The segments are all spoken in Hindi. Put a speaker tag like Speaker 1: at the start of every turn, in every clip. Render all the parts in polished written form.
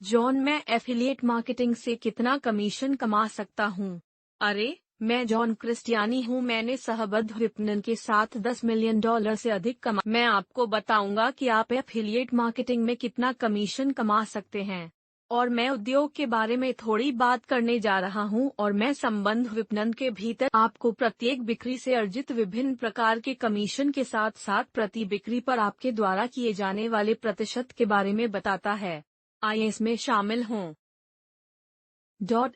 Speaker 1: जॉन, मैं एफिलिएट मार्केटिंग से कितना कमीशन कमा सकता हूँ? अरे, मैं जॉन क्रिस्टियानी हूँ। मैंने सहबद्ध विपणन के साथ $10 मिलियन से अधिक कमा। मैं आपको बताऊंगा कि आप एफिलिएट मार्केटिंग में कितना कमीशन कमा सकते हैं। और मैं उद्योग के बारे में थोड़ी बात करने जा रहा हूँ और मैं संबंध विपणन के भीतर आपको प्रत्येक बिक्री से अर्जित विभिन्न प्रकार के कमीशन के साथ साथ प्रति बिक्री पर आपके द्वारा किए जाने वाले प्रतिशत के बारे में बताता है। आइए इसमें शामिल हों।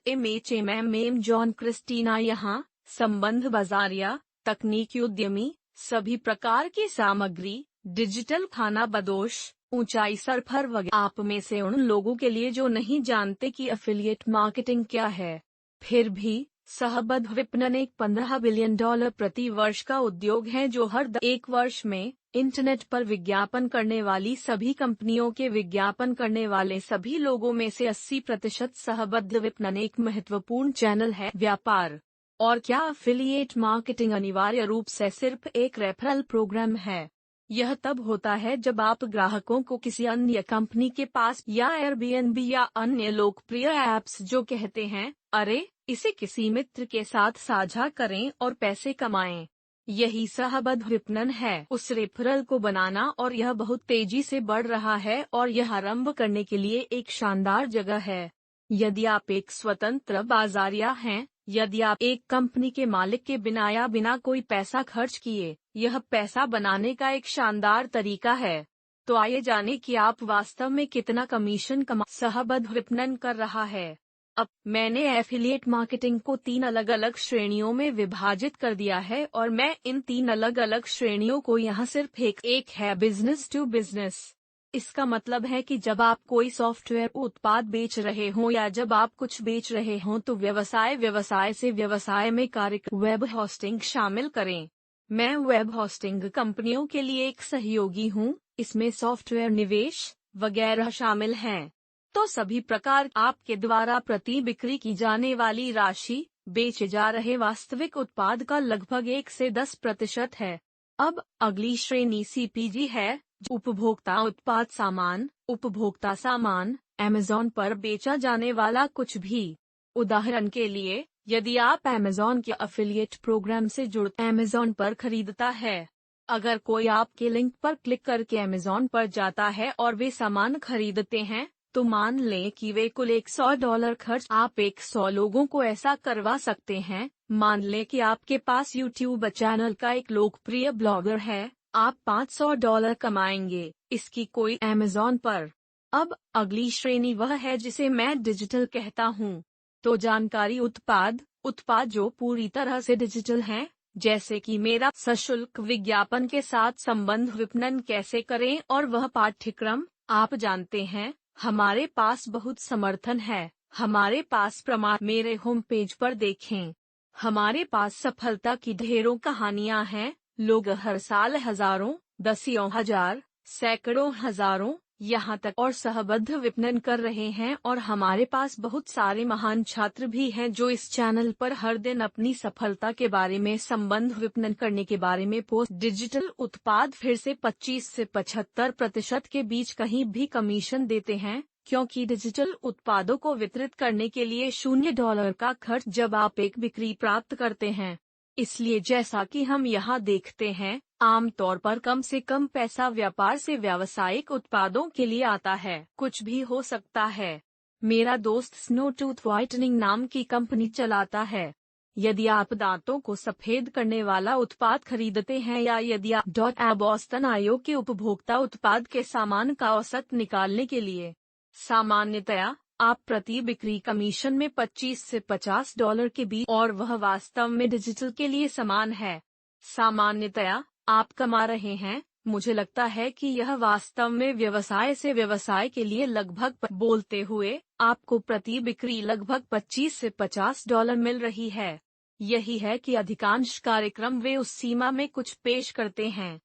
Speaker 1: MHMM जॉन क्रिस्टीना यहाँ, संबंध बाजारिया, तकनीकी उद्यमी, सभी प्रकार की सामग्री, डिजिटल खाना बदोश, ऊंचाई सरफर वगैरह। आप में से उन लोगों के लिए जो नहीं जानते कि एफिलिएट मार्केटिंग क्या है। फिर भी सहबद्ध विपणन एक $15 बिलियन प्रति वर्ष का उद्योग है जो हर एक वर्ष में इंटरनेट पर विज्ञापन करने वाली सभी कंपनियों के विज्ञापन करने वाले सभी लोगों में से 80%। सहबद्ध विपणन एक महत्वपूर्ण चैनल है व्यापार। और क्या एफिलिएट मार्केटिंग अनिवार्य रूप से सिर्फ एक रेफरल प्रोग्राम है? यह तब होता है जब आप ग्राहकों को किसी अन्य कंपनी के पास या एयरबीएनबी या अन्य लोकप्रिय ऐप्स जो कहते हैं, अरे, इसे किसी मित्र के साथ साझा करें और पैसे कमाएं। यही सहबद्ध विपणन है, उस रेफरल को बनाना, और यह बहुत तेजी से बढ़ रहा है और यह आरंभ करने के लिए एक शानदार जगह है। यदि आप एक स्वतंत्र बाजारिया हैं, यदि आप एक कंपनी के मालिक के बिना या बिना कोई पैसा खर्च किए, यह पैसा बनाने का एक शानदार तरीका है। तो आइए जानें कि आप वास्तव में कितना कमीशन सहबद्ध विपणन कर रहा है। अब मैंने एफिलिएट मार्केटिंग को 3 अलग अलग श्रेणियों में विभाजित कर दिया है और मैं इन 3 अलग अलग श्रेणियों को यहाँ सिर्फ एक है, बिजनेस टू बिजनेस। इसका मतलब है कि जब आप कोई सॉफ्टवेयर उत्पाद बेच रहे हों या जब आप कुछ बेच रहे हों तो व्यवसाय से व्यवसाय में वेब होस्टिंग शामिल करें। मैं वेब होस्टिंग कंपनियों के लिए एक सहयोगी हूँ, इसमें सॉफ्टवेयर निवेश वगैरह शामिल हैं। तो सभी प्रकार आपके द्वारा प्रति बिक्री की जाने वाली राशि बेचे जा रहे वास्तविक उत्पाद का लगभग 1 से 10% है। अब अगली श्रेणी सीपीजी है, उपभोक्ता उत्पाद सामान। उपभोक्ता सामान अमेज़न पर बेचा जाने वाला कुछ भी। उदाहरण के लिए, यदि आप अमेज़न के एफिलिएट प्रोग्राम से जुड़ते अमेज़न पर खरीदता है, अगर कोई आपके लिंक पर क्लिक करके अमेज़न पर जाता है और वे सामान खरीदते हैं, तो मान लें कि वे कुल $100 खर्च। आप 100 लोगों को ऐसा करवा सकते हैं। मान लें कि आपके पास यूट्यूब चैनल का एक लोकप्रिय ब्लॉगर है, आप $500 कमाएंगे इसकी कोई अमेज़न पर। अब अगली श्रेणी वह है जिसे मैं डिजिटल कहता हूँ। तो जानकारी उत्पाद जो पूरी तरह से डिजिटल हैं, जैसे कि मेरा सशुल्क विज्ञापन के साथ संबंध विपणन कैसे करें और वह पाठ्यक्रम। आप जानते हैं, हमारे पास बहुत समर्थन है, हमारे पास प्रमाण मेरे होम पेज पर देखें। हमारे पास सफलता की ढेरों कहानियां हैं। लोग हर साल हजारों, दसियों हजार, सैकड़ों हजारों, यहाँ तक और सहबद्ध विपणन कर रहे हैं और हमारे पास बहुत सारे महान छात्र भी हैं जो इस चैनल पर हर दिन अपनी सफलता के बारे में, संबंध विपणन करने के बारे में पोस्ट। डिजिटल उत्पाद फिर से 25 से 75% के बीच कहीं भी कमीशन देते हैं, क्योंकि डिजिटल उत्पादों को वितरित करने के लिए $0 का खर्च जब आप एक बिक्री प्राप्त करते हैं। इसलिए जैसा कि हम यहाँ देखते हैं, आमतौर पर कम से कम पैसा व्यापार से व्यावसायिक उत्पादों के लिए आता है। कुछ भी हो सकता है। मेरा दोस्त स्नो टूथ व्हाइटनिंग नाम की कंपनी चलाता है। यदि आप दांतों को सफेद करने वाला उत्पाद खरीदते हैं या यदि आप बोस्टन आयोग के उपभोक्ता उत्पाद के सामान का औसत निकालने के लिए, सामान्यतया आप प्रति बिक्री कमीशन में $25 से $50 के बीच, और वह वास्तव में डिजिटल के लिए समान है। सामान्यतया आप कमा रहे हैं। मुझे लगता है कि यह वास्तव में व्यवसाय से व्यवसाय के लिए लगभग बोलते हुए आपको प्रति बिक्री लगभग $25 से $50 मिल रही है। यही है कि अधिकांश कार्यक्रम वे उस सीमा में कुछ पेश करते हैं।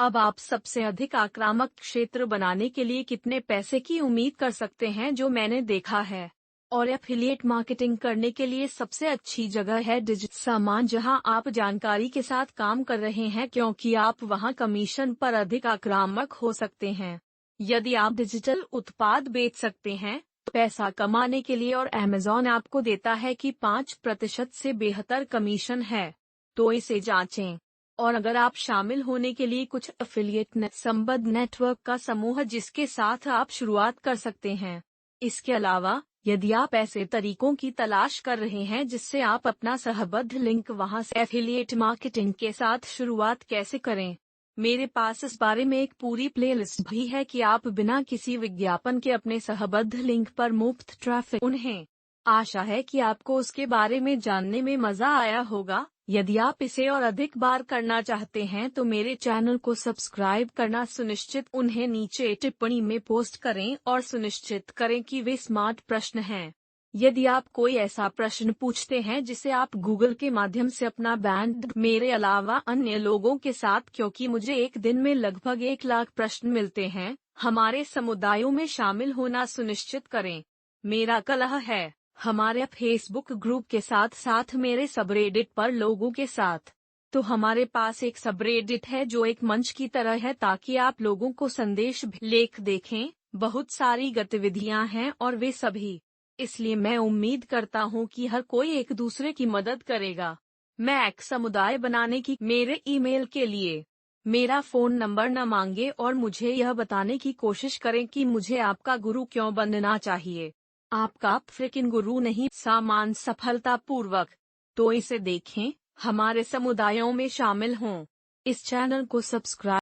Speaker 1: अब आप सबसे अधिक आक्रामक क्षेत्र बनाने के लिए कितने पैसे की उम्मीद कर सकते हैं जो मैंने देखा है। और एफिलिएट मार्केटिंग करने के लिए सबसे अच्छी जगह है डिजिटल सामान, जहां आप जानकारी के साथ काम कर रहे हैं, क्योंकि आप वहां कमीशन पर अधिक आक्रामक हो सकते हैं। यदि आप डिजिटल उत्पाद बेच सकते हैं तो पैसा कमाने के लिए और अमेज़न आपको देता है कि 5% से बेहतर कमीशन है, तो इसे जांचें। और अगर आप शामिल होने के लिए कुछ एफिलिएट संबद्ध नेटवर्क का समूह जिसके साथ आप शुरुआत कर सकते हैं। इसके अलावा यदि आप ऐसे तरीकों की तलाश कर रहे हैं जिससे आप अपना सहबद्ध लिंक वहां से एफिलिएट मार्केटिंग के साथ शुरुआत कैसे करें, मेरे पास इस बारे में एक पूरी प्लेलिस्ट भी है कि आप बिना किसी विज्ञापन के अपने सहबद्ध लिंक पर मुफ्त ट्रैफिक उन्हें। आशा है कि आपको उसके बारे में जानने में मजा आया होगा। यदि आप इसे और अधिक बार करना चाहते हैं तो मेरे चैनल को सब्सक्राइब करना सुनिश्चित उन्हें नीचे टिप्पणी में पोस्ट करें और सुनिश्चित करें कि वे स्मार्ट प्रश्न हैं। यदि आप कोई ऐसा प्रश्न पूछते हैं जिसे आप गूगल के माध्यम से अपना बैंड मेरे अलावा अन्य लोगों के साथ, क्योंकि मुझे एक दिन में लगभग 1 लाख प्रश्न मिलते हैं, हमारे समुदायों में शामिल होना सुनिश्चित करें। मेरा कलह है हमारे फेसबुक ग्रुप के साथ साथ मेरे सबरेडिट पर लोगों के साथ। तो हमारे पास एक सबरेडिट है जो एक मंच की तरह है ताकि आप लोगों को संदेश लेख देखें। बहुत सारी गतिविधियां हैं और वे सभी, इसलिए मैं उम्मीद करता हूं कि हर कोई एक दूसरे की मदद करेगा। मैं एक समुदाय बनाने की मेरे ईमेल के लिए मेरा फोन नंबर न मांगे और मुझे यह बताने की कोशिश करें कि मुझे आपका गुरु क्यों बनना चाहिए। आपका फ्रिकिन गुरु नहीं, सामान सफलतापूर्वक। तो इसे देखें, हमारे समुदायों में शामिल हों। इस चैनल को सब्सक्राइब